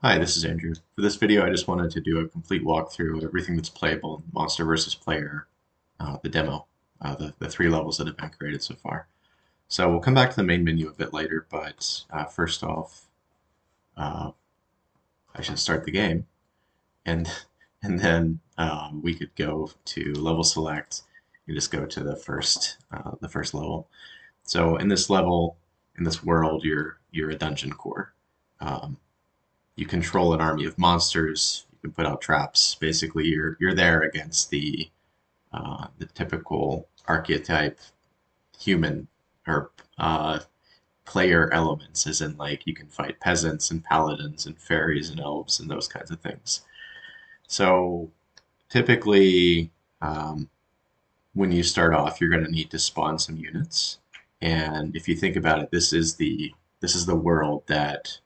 Hi, this is Andrew. For this video, I just wanted to do a complete walkthrough of everything that's playable in Monster vs. Player, the demo, the three levels that have been created so far. So we'll come back to the main menu a bit later, but first off, uh, I should start the game, and and then we could go to level select and just go to the first level. So in this level, in this world, you're a dungeon core. Um, you control an army of monsters. You can put out traps. Basically, you're there against the typical archetype human or player elements, as in like you can fight peasants and paladins and fairies and elves and those kinds of things. So typically, um, when you start off, you're going to need to spawn some units. And if you think about it, this is the world that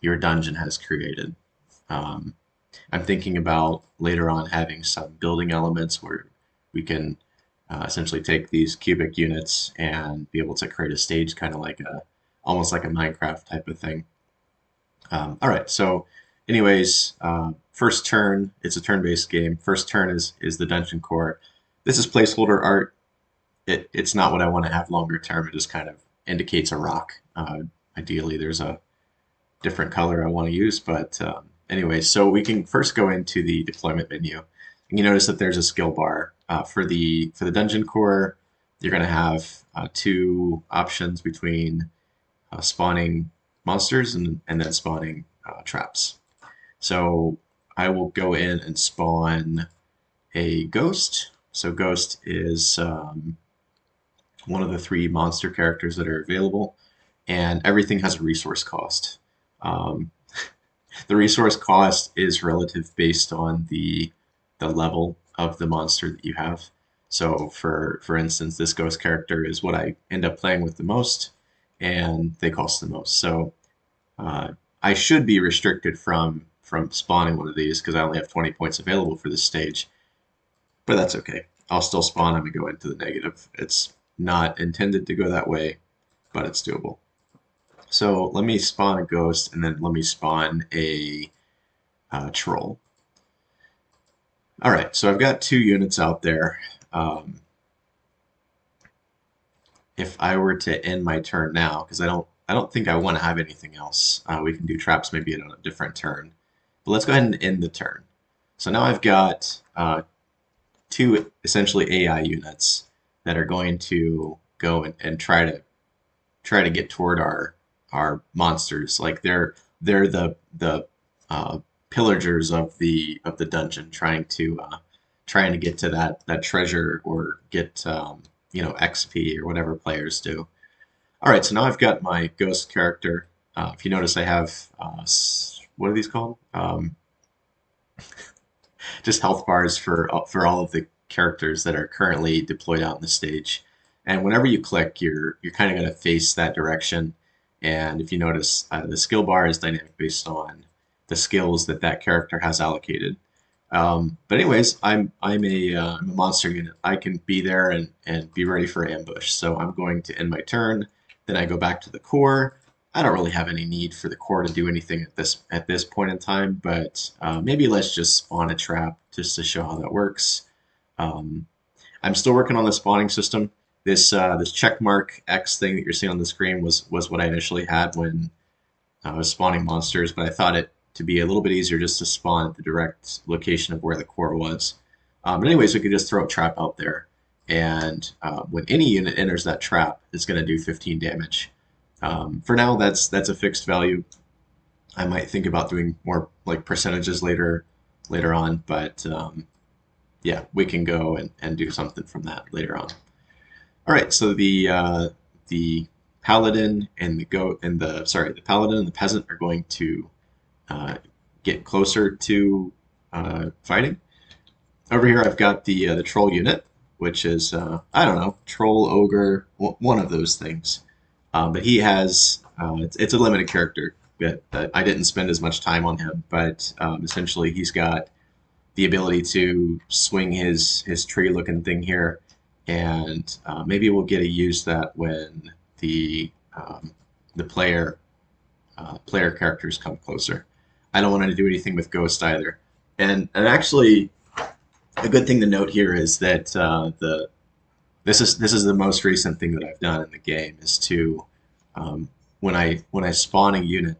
your dungeon has created. Um, I'm thinking about later on having some building elements where we can essentially take these cubic units and be able to create a stage, kind of like almost like a Minecraft type of thing. All right, so anyways, first turn, it's a turn-based game. First turn is the dungeon core. This is placeholder art. It's not what I want to have longer term. It just kind of indicates a rock. Ideally, there's a different color I want to use. But anyway, so we can first go into the deployment menu. And you notice that there's a skill bar for the dungeon core. You're going to have two options between spawning monsters and then spawning traps. So I will go in and spawn a ghost. So ghost is one of the three monster characters that are available, and everything has a resource cost. Um, the resource cost is relative based on the level of the monster that you have. So for instance, this ghost character is what I end up playing with the most, and they cost the most. So uh, I should be restricted from spawning one of these because I only have 20 points available for this stage, but that's okay. I'll still spawn them and go into the negative. It's not intended to go that way, but it's doable. So let me spawn a ghost and then let me spawn a troll. All right, so I've got two units out there. Um, if I were to end my turn now, because I don't think I want to have anything else. We can do traps maybe at a different turn. But let's go ahead and end the turn. So now I've got two essentially AI units that are going to go and try to get toward our monsters. Like they're the uh, pillagers of the dungeon, trying to get to that treasure or get XP or whatever players do. All right, so now I've got my ghost character. If you notice, I have what are these called? Just health bars for all of the characters that are currently deployed out on the stage. And whenever you click, you're kind of going to face that direction. And if you notice, the skill bar is dynamic based on the skills that that character has allocated. But anyways, I'm a monster unit. I can be there and be ready for ambush. So I'm going to end my turn. Then I go back to the core. I don't really have any need for the core to do anything at this point in time, but maybe let's just spawn a trap just to show how that works. Um, I'm still working on the spawning system. This check mark X thing that you're seeing on the screen was what I initially had when I was spawning monsters, but I thought it to be a little bit easier just to spawn at the direct location of where the core was. But anyways, we could just throw a trap out there, and when any unit enters that trap, it's going to do 15 damage. For now, that's a fixed value. I might think about doing more like percentages later on, but yeah, we can go and do something from that later on. All right, so the paladin and the goat and the paladin and the peasant are going to uh, get closer to fighting. Over here, I've got the troll unit, which is I don't know, troll ogre, one of those things. But he has it's a limited character. That I didn't spend as much time on him, but essentially he's got the ability to swing his tree looking thing here, and maybe we'll get to use that when the player characters come closer. I don't want to do anything with Ghost either. And actually, a good thing to note here is that the this is the most recent thing that I've done in the game is to when I spawn a unit,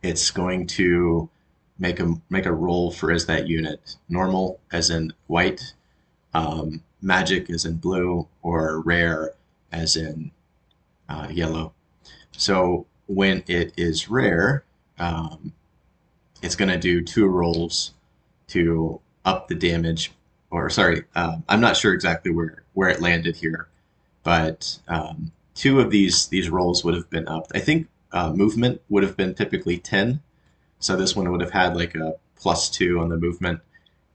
it's going to make a roll for as that unit. Normal as in white, magic as in blue, or rare as in yellow. So when it is rare, um, it's going to do two rolls to up the damage. Or sorry, I'm not sure exactly where it landed here, but two of these rolls would have been upped. I think movement would have been typically 10, so this one would have had like a +2 on the movement.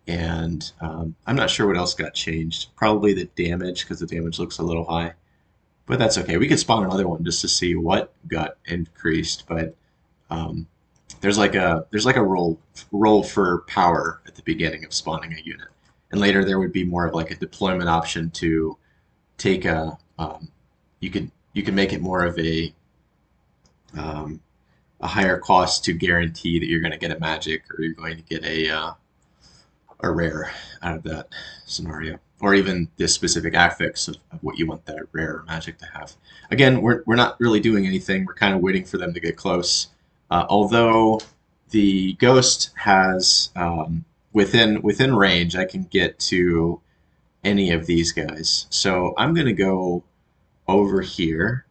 And I'm not sure what else got changed. Probably the damage, because the damage looks a little high. But that's okay. We could spawn another one just to see what got increased. But um, there's like a roll for power at the beginning of spawning a unit, and later there would be more of like a deployment option to take a you could make it more of um, a higher cost to guarantee that you're going to get a magic or you're going to get a rare out of that scenario, or even the specific affix of what you want that rare or magic to have. Again, we're not really doing anything. We're kind of waiting for them to get close. Although the ghost has within range, I can get to any of these guys. So I'm going to go over here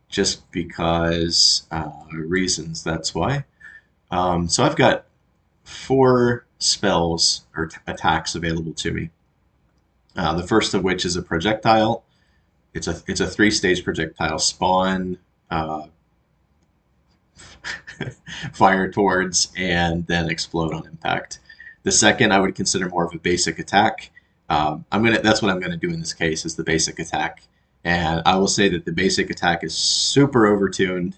just because reasons. That's why. So I've got 4 spells or attacks available to me. The first of which is a projectile. It's a 3-stage projectile. Spawn, fire towards, and then explode on impact. The second I would consider more of a basic attack. That's what I'm gonna do in this case is the basic attack, and I will say that the basic attack is super overtuned.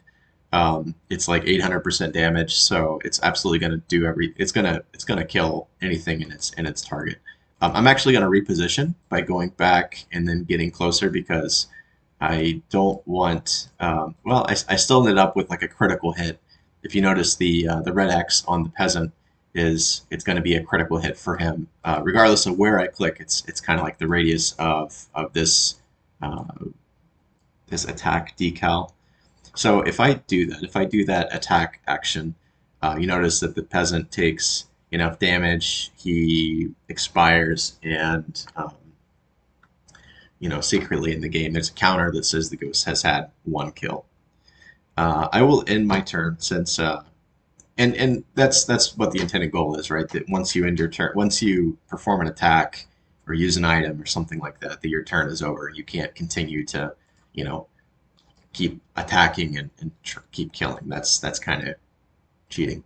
It's like 800% damage, so it's absolutely gonna do it's gonna kill anything in its target. I'm actually gonna reposition by going back and then getting closer because I don't want. Well, I still ended up with like a critical hit. If you notice the red X on the peasant it's going to be a critical hit for him, regardless of where I click. It's kind of like the radius of uh, this attack decal. So if I do that attack action, you notice that the peasant takes enough damage, he expires, and secretly in the game, there's a counter that says the ghost has had 1 kill. I will end my turn since, and that's what the intended goal is, right? That once you end your turn, once you perform an attack or use an item or something like that, that your turn is over. You can't continue to, you know, keep attacking and keep killing. That's kind of cheating.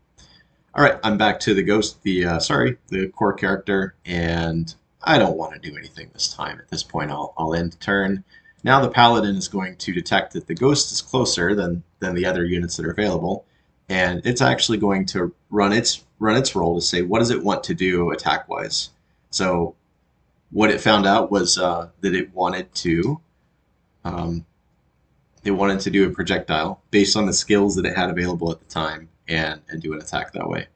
All right, I'm back to the ghost, the core character, and I don't want to do anything this time. At this point, I'll end the turn. Now the paladin is going to detect that the ghost is closer than the other units that are available, and it's actually going to run its roll to say what does it want to do attack wise. So what it found out was that um, it wanted to do a projectile based on the skills that it had available at the time and do an attack that way.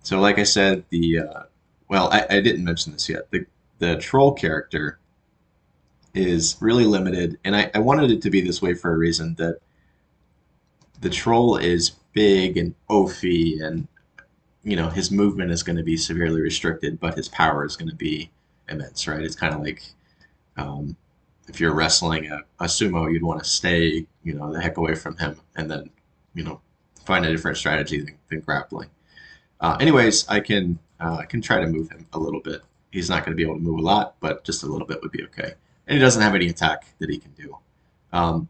So like I said, I didn't mention this yet. The troll character is really limited, and I wanted it to be this way for a reason, that the troll is big and oafy, and his movement is going to be severely restricted, but his power is going to be immense, right? It's kind of like um, if you're wrestling a sumo, you'd want to stay, the heck away from him, and then, you know, find a different strategy than grappling. Anyways, I can try to move him a little bit. He's not going to be able to move a lot, but just a little bit would be okay. And he doesn't have any attack that he can do. Um,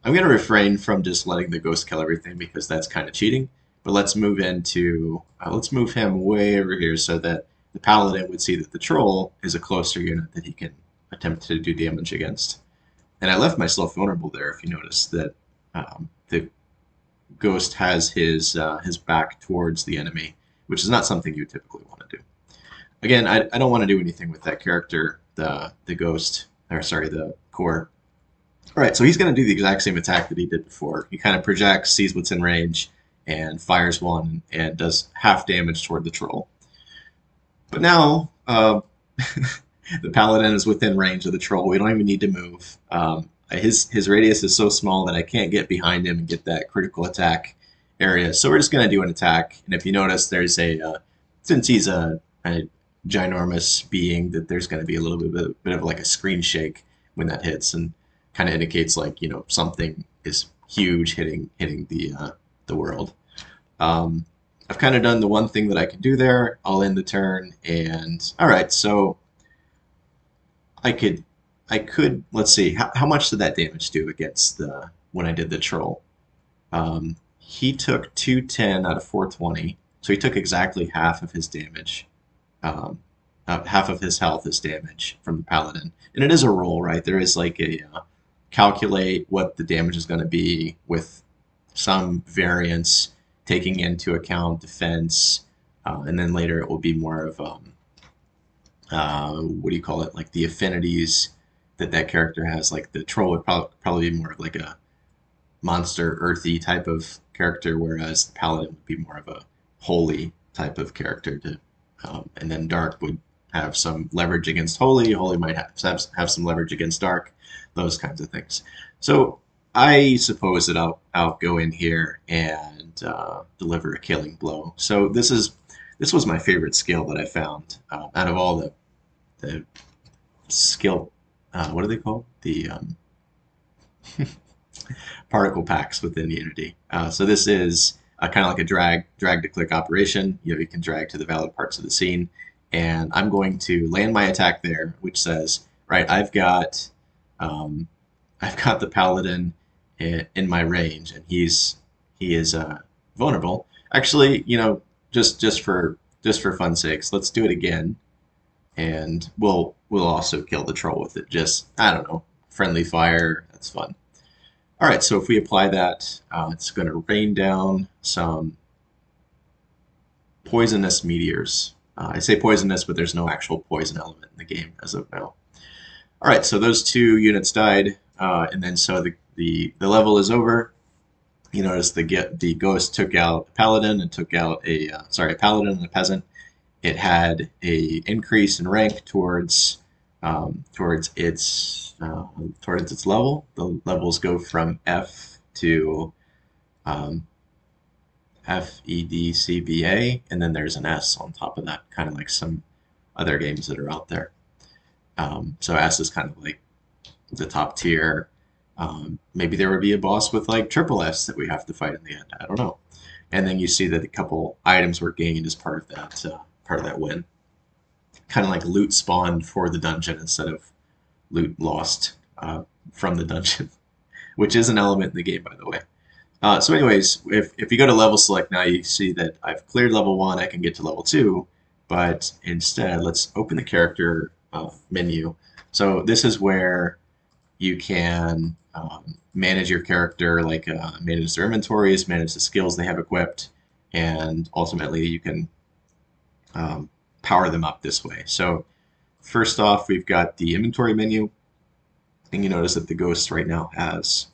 I'm going to refrain from just letting the ghost kill everything because that's kind of cheating. But let's move him way over here so that the paladin would see that the troll is a closer unit that he can attempt to do damage against. And I left myself vulnerable there. If you notice that the ghost has his back towards the enemy, which is not something you typically want to do. Again, I don't want to do anything with that character, the ghost, or sorry, the core. All right, so he's going to do the exact same attack that he did before. He kind of projects, sees what's in range, and fires one and does half damage toward the troll. But now the paladin is within range of the troll. We don't even need to move. His radius is so small that I can't get behind him and get that critical attack area. So we're just going to do an attack. And if you notice, there's since he's a ginormous being, that there's going to be a little bit of like a screen shake when that hits, and kind of indicates like something is huge hitting the world. Um, I've kind of done the one thing that I can do there. I'll end the turn, and all right. So I could let's see how much did that damage do against the when I did the troll. He took 210 out of 420, so he took exactly half of his damage. Half of his health is damage from the paladin, and it is a roll, right? There is like a calculate what the damage is going to be with some variance, taking into account defense, and then later it will be more of what do you call it? Like the affinities that character has. Like the troll would probably be more of like a monster, earthy type of character, whereas the paladin would be more of a holy type of character. And then dark would have some leverage against holy. Holy might have some leverage against dark. Those kinds of things. So I suppose that I'll go in here and deliver a killing blow. So this was my favorite skill that I found out of all the skill. What are they called? The particle packs within Unity. So this is kind of like a drag to click operation. You can drag to the valid parts of the scene, and I'm going to land my attack there, which says, right, um, I've got the paladin in my range, and he is vulnerable. Actually, just for fun sakes, let's do it again, and we'll also kill the troll with it. Just, I don't know, friendly fire. That's fun. All right, so if we apply that, it's going to rain down some poisonous meteors. I say poisonous, but there's no actual poison element in the game as of now. All right, so those two units died, and then so the level is over. You notice the ghost took out a paladin and took out a paladin and a peasant. It had a increase in rank towards its level. The levels go from F to um, FEDCBA, and then there's an S on top of that, kind of like some other games that are out there. So S is kind of like the top tier. Maybe there would be a boss with like triple S that we have to fight in the end. I don't know. And then you see that a couple items were gained as part of that win. Kind of like loot spawned for the dungeon instead of loot lost from the dungeon, which is an element in the game, by the way. So anyways, if you go to level select now, you see that I've cleared level 1, I can get to level 2, but instead, let's open the character menu. So this is where you can manage your character, like manage their inventories, manage the skills they have equipped, and ultimately you can power them up this way. So first off, we've got the inventory menu, and you notice that the ghost right now has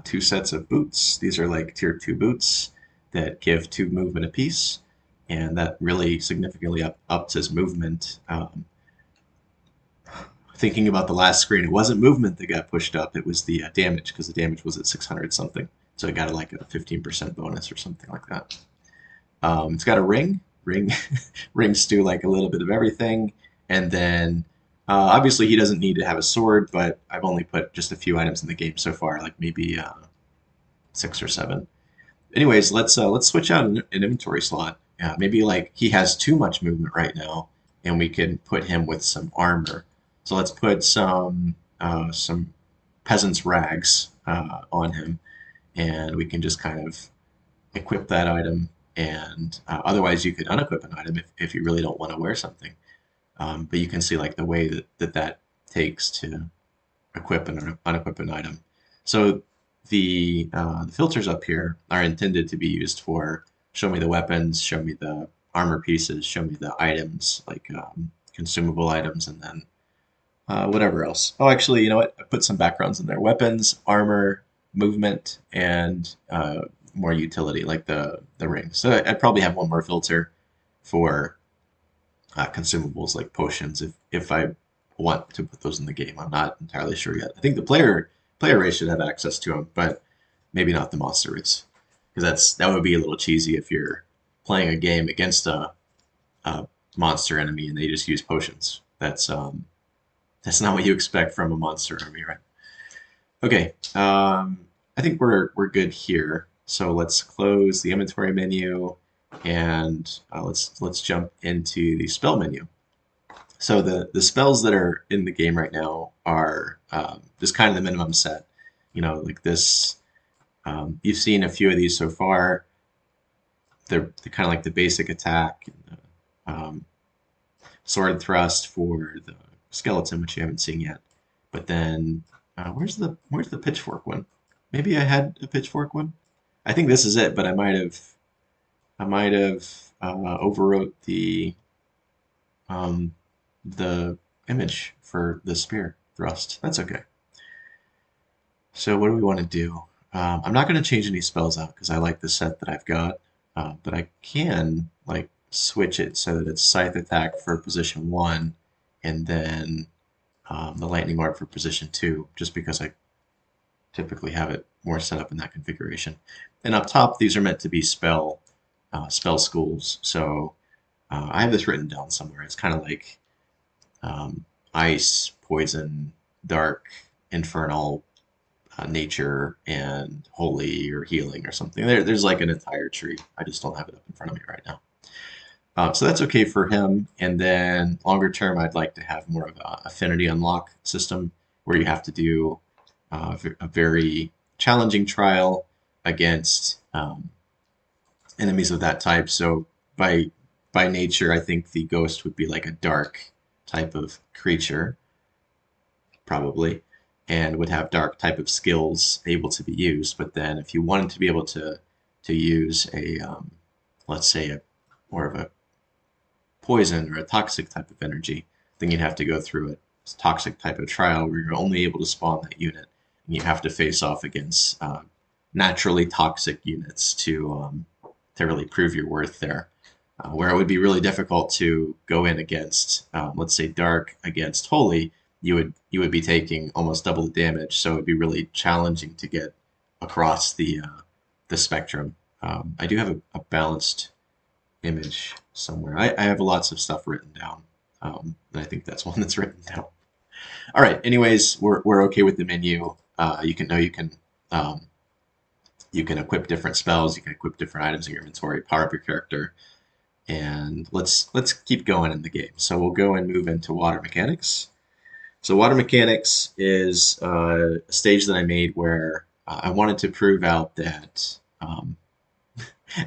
2 sets of boots. These are like tier 2 boots that give 2 movement apiece, and that really significantly ups his movement. Thinking about the last screen, it wasn't movement that got pushed up, it was the damage, because the damage was at 600 something. So it got like a 15% bonus or something like that. It's got a ring. Rings do like a little bit of everything. And then obviously he doesn't need to have a sword, but I've only put just a few items in the game so far, like maybe 6 or 7. Anyways, let's switch out an inventory slot. Maybe like he has too much movement right now, and we can put him with some armor. So let's put some peasant's rags on him, and we can just kind of equip that item. And otherwise, you could unequip an item if you really don't want to wear something. But you can see like the way that takes to equip and unequip an item. So the filters up here are intended to be used for show me the weapons, show me the armor pieces, show me the items, like consumable items, and then whatever else. Oh, actually, you know what? I put some backgrounds in there. Weapons, armor, movement, and more utility, like the ring. So I'd probably have one more filter for consumables like potions if I want to put those in the game. I'm not entirely sure yet. I think the player race should have access to them, but maybe not the monster race, because that would be a little cheesy if you're playing a game against a monster enemy and they just use potions. That's not what you expect from a monster army, right? Okay, I think we're good here. So let's close the inventory menu and let's jump into the spell menu. So the spells that are in the game right now are just kind of the minimum set. You know, like this. You've seen a few of these so far. They're kind of like the basic attack, and the, sword thrust for the skeleton, which you haven't seen yet. But then, where's the pitchfork one? Maybe I had a pitchfork one. I think this is it, but I might have overwrote um, the image for the spear thrust. That's okay. So what do we want to do? I'm not going to change any spells out because I like the set that I've got, but I can like switch it so that it's scythe attack for position 1, and then the lightning orb for position 2, just because I typically have it more set up in that configuration. And up top, these are meant to be spell schools. So I have this written down somewhere. It's kind of like ice, poison, dark, infernal, nature, and holy or healing or something. There's like an entire tree. I just don't have it up in front of me right now. So that's okay for him. And then longer term, I'd like to have more of a affinity unlock system where you have to do a very challenging trial against enemies of that type. So by nature, I think the ghost would be like a dark type of creature, probably, and would have dark type of skills able to be used. But then if you wanted to be able to use a let's say a more of a poison or a toxic type of energy, then you'd have to go through a toxic type of trial where you're only able to spawn that unit, and you have to face off against naturally toxic units to really prove your worth there. Where it would be really difficult to go in against, let's say, dark against holy, you would be taking almost double the damage, so it'd be really challenging to get across the spectrum. I do have a balanced image somewhere. I have lots of stuff written down, and I think that's one that's written down. All right. Anyways, we're okay with the menu. You can equip different spells. You can equip different items in your inventory. Power up your character, and let's keep going in the game. So we'll go and move into water mechanics. So water mechanics is a stage that I made where I wanted to prove out that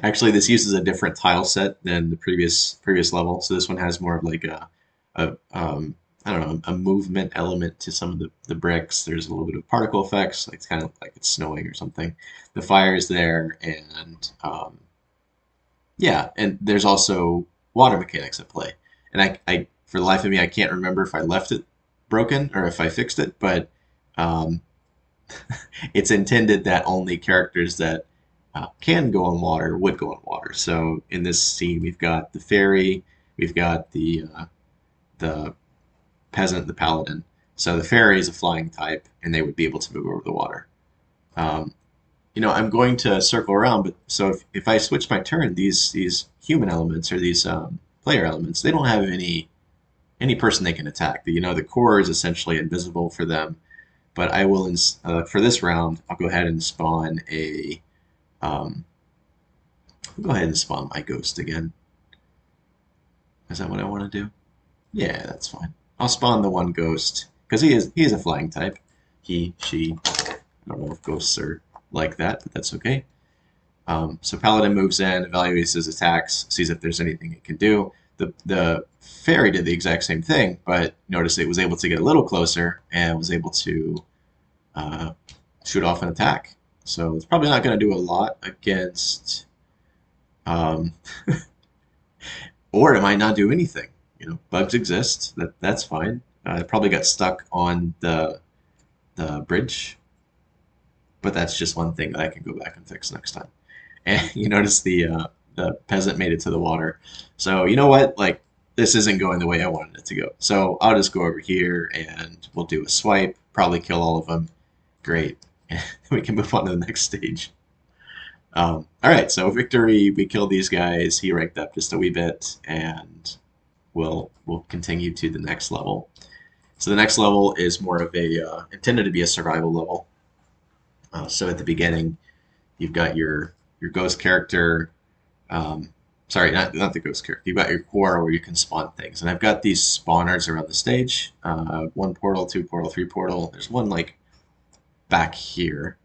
actually this uses a different tile set than the previous level. So this one has more of like a I don't know, a movement element to some of the bricks. There's a little bit of particle effects, like it's kind of like it's snowing or something. The fire is there, and yeah, and there's also water mechanics at play. And I for the life of me, I can't remember if I left it broken or if I fixed it, but um, it's intended that only characters that can go on water would go on water. So in this scene, we've got the fairy, we've got the peasant, the paladin. So the fairy is a flying type, and they would be able to move over the water. Um, I'm going to circle around, but so if I switch my turn, these human elements or these player elements, they don't have any person they can attack. The core is essentially invisible for them. But I will, for this round, I'll go ahead and spawn um, I'll go ahead and spawn my ghost again. Is that what I want to do? Yeah, that's fine. I'll spawn the one ghost because he is a flying type. He, she. I don't know if ghosts are like that, but that's okay. So Paladin moves in, evaluates his attacks, sees if there's anything it can do. The fairy did the exact same thing, but notice it was able to get a little closer and was able to uh, shoot off an attack. So it's probably not going to do a lot against, um, or it might not do anything. Bugs exist. That's fine. It probably got stuck on the bridge, but that's just one thing that I can go back and fix next time. And you notice the peasant made it to the water. So you know what? Like this isn't going the way I wanted it to go. So I'll just go over here and we'll do a swipe. Probably kill all of them. Great. We can move on to the next stage. All right, so victory. We killed these guys. He ranked up just a wee bit, and we'll continue to the next level. So the next level is more of a intended to be a survival level. So at the beginning, you've got your ghost character. Um, sorry, not the ghost character. You've got your core where you can spawn things, and I've got these spawners around the stage. One portal, two portal, three portal. There's one like back here.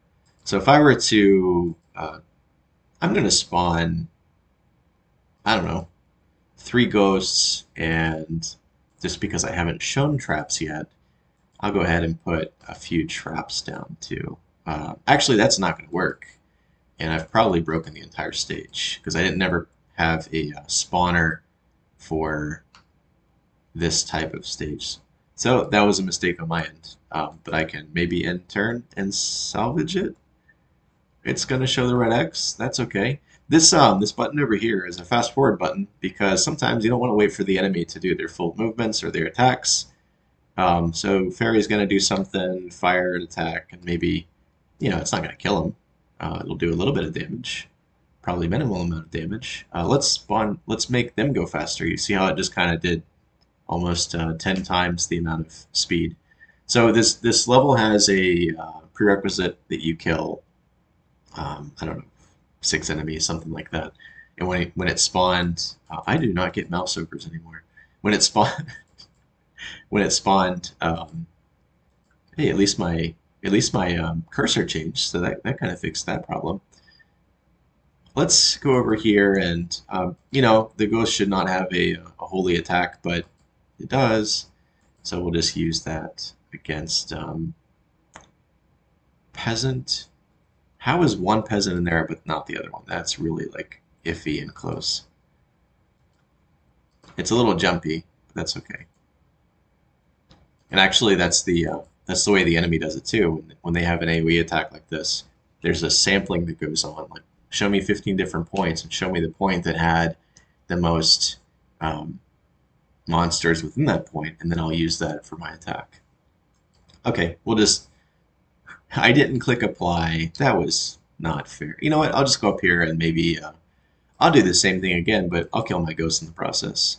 So if I were to, I'm going to spawn, I don't know, three ghosts, and just because I haven't shown traps yet, I'll go ahead and put a few traps down too. Actually, that's not going to work, and I've probably broken the entire stage because I didn't never have a spawner for this type of stage. So that was a mistake on my end, but I can maybe end turn and salvage it. It's going to show the red X. That's okay. This button over here is a fast forward button because sometimes you don't want to wait for the enemy to do their full movements or their attacks. So Fairy's going to do something, fire an attack, and maybe, it's not going to kill him. It'll do a little bit of damage, probably minimal amount of damage. Let's make them go faster. You see how it just kind of did almost 10 times the amount of speed. So this level has a prerequisite that you kill, I don't know, 6 enemies, something like that. And when it spawned, I do not get mouse ogres anymore. When it spawned, when it spawned, hey, at least my cursor changed, so that kind of fixed that problem. Let's go over here, and the ghost should not have a holy attack, but it does. So we'll just use that against peasant. How is one peasant in there but not the other one? That's really like iffy and close. It's a little jumpy, but that's okay. And actually, that's the way the enemy does it too. When they have an AoE attack like this, there's a sampling that goes on. Like, show me 15 different points, and show me the point that had the most monsters within that point, and then I'll use that for my attack. Okay, we'll just. I didn't click apply. That was not fair. You know what? I'll just go up here and maybe I'll do the same thing again, but I'll kill my ghost in the process.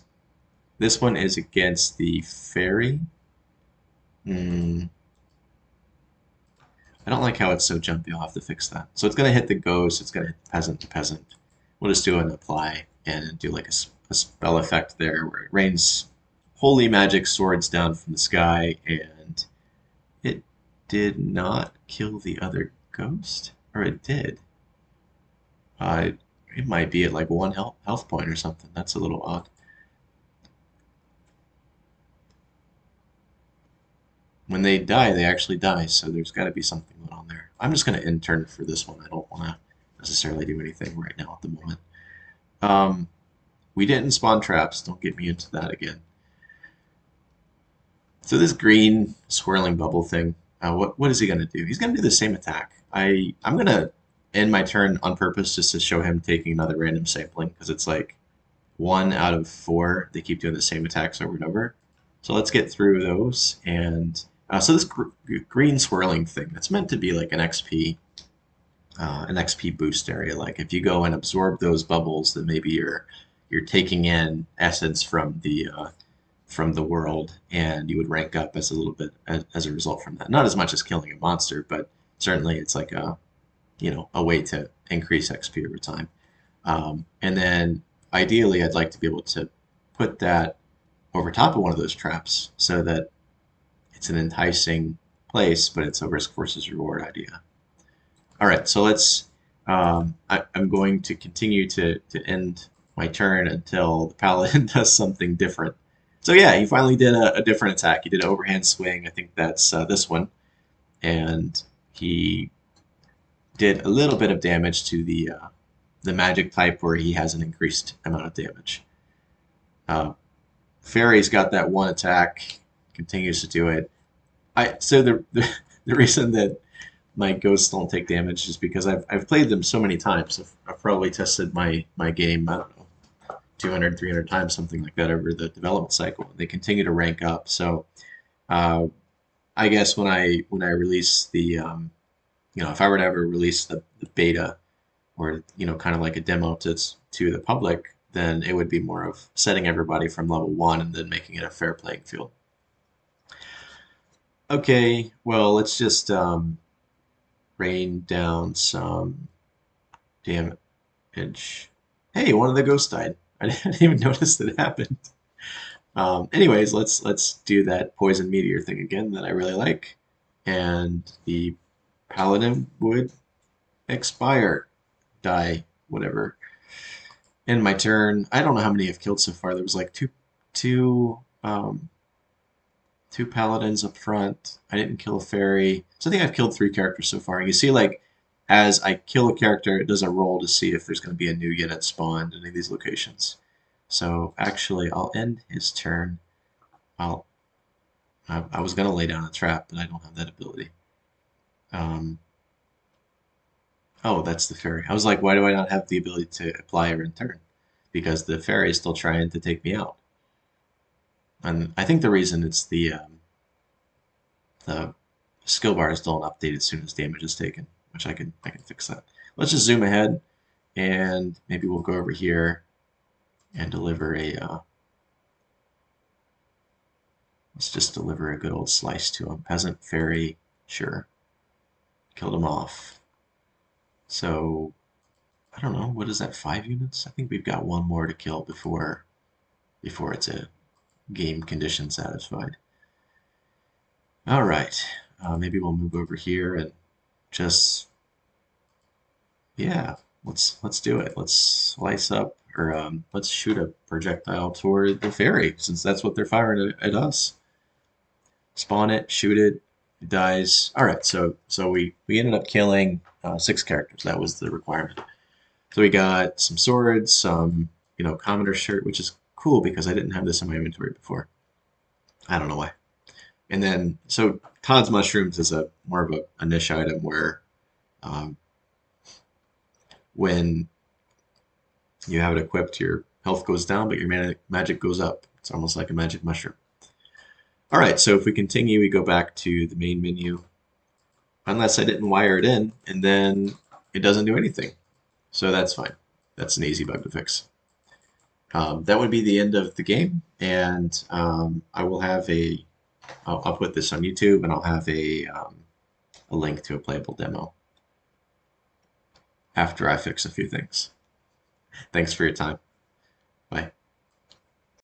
This one is against the fairy. I don't like how it's so jumpy. I'll have to fix that. So it's going to hit the ghost. It's going to hit the peasant to peasant. We'll just do an apply and do like a spell effect there where it rains holy magic swords down from the sky, and it did not kill the other ghost, or it did. Uh, it might be at like one health point or something. That's a little odd. When they die, they actually die, so there's got to be something going on there. I'm just going to intern for this one. I don't want to necessarily do anything right now at the moment. Um, we didn't spawn traps. Don't get me into that again. So this green swirling bubble thing, what is he going to do? He's going to do the same attack. I'm going to end my turn on purpose just to show him taking another random sampling because it's like 1 out of 4. They keep doing the same attacks over and over. So let's get through those. And so this green swirling thing, that's meant to be like an XP boost area. Like if you go and absorb those bubbles, then maybe you're taking in essence from the world, and you would rank up as a little bit as a result from that. Not as much as killing a monster, but certainly it's like a way to increase XP over time. And then ideally, I'd like to be able to put that over top of one of those traps so that it's an enticing place, but it's a risk versus reward idea. All right, so I'm going to continue to end my turn until the paladin does something different. So yeah, he finally did a different attack. He did an overhand swing. I think that's this one, and he did a little bit of damage to the magic type where he has an increased amount of damage. Uh, Fairy's got that one attack, continues to do it. The reason that my ghosts don't take damage is because I've played them so many times. I've probably tested my game, I don't know, 200, 300 times, something like that over the development cycle. They continue to rank up. So uh, I guess when I release the if I were to ever release the beta or kind of like a demo to the public, then it would be more of setting everybody from level one and then making it a fair playing field. Okay, well let's just rain down some damage. Hey, one of the ghosts died. I didn't even notice that it happened. Anyways, let's do that poison meteor thing again that I really like, and the paladin would expire, die, whatever. In my turn, I don't know how many I've killed so far. There was like two, two paladins up front. I didn't kill a fairy, so I think I've killed 3 characters so far. And you see, like, as I kill a character, it does a roll to see if there's going to be a new unit spawned in any of these locations. So actually, I'll end his turn. I'll I was gonna lay down a trap, but I don't have that ability. Um, oh, that's the fairy. I was like, why do I not have the ability to apply a return? Because the fairy is still trying to take me out. And I think the reason it's the skill bars don't update as soon as damage is taken, which I can fix that. Let's just zoom ahead, and maybe we'll go over here and deliver a let's just deliver a good old slice to him. Peasant, fairy, sure. Killed him off. So I don't know, what is that, 5 units? I think we've got one more to kill before it's a game condition satisfied. All right, maybe we'll move over here and just yeah, let's do it. Let's slice up or let's shoot a projectile toward the fairy since that's what they're firing at us. Spawn it, shoot it, it dies. All right, so we ended up killing 6 characters. That was the requirement. So we got some swords, some, commoner shirt, which is cool because I didn't have this in my inventory before. I don't know why. And then, so Todd's mushrooms is a more of a niche item where um, when you have it equipped, your health goes down, but your magic goes up. It's almost like a magic mushroom. All right, so if we continue, we go back to the main menu, unless I didn't wire it in, and then it doesn't do anything. So that's fine. That's an easy bug to fix. That would be the end of the game, and I will have I'll put this on YouTube, and I'll have a link to a playable demo after I fix a few things. Thanks for your time.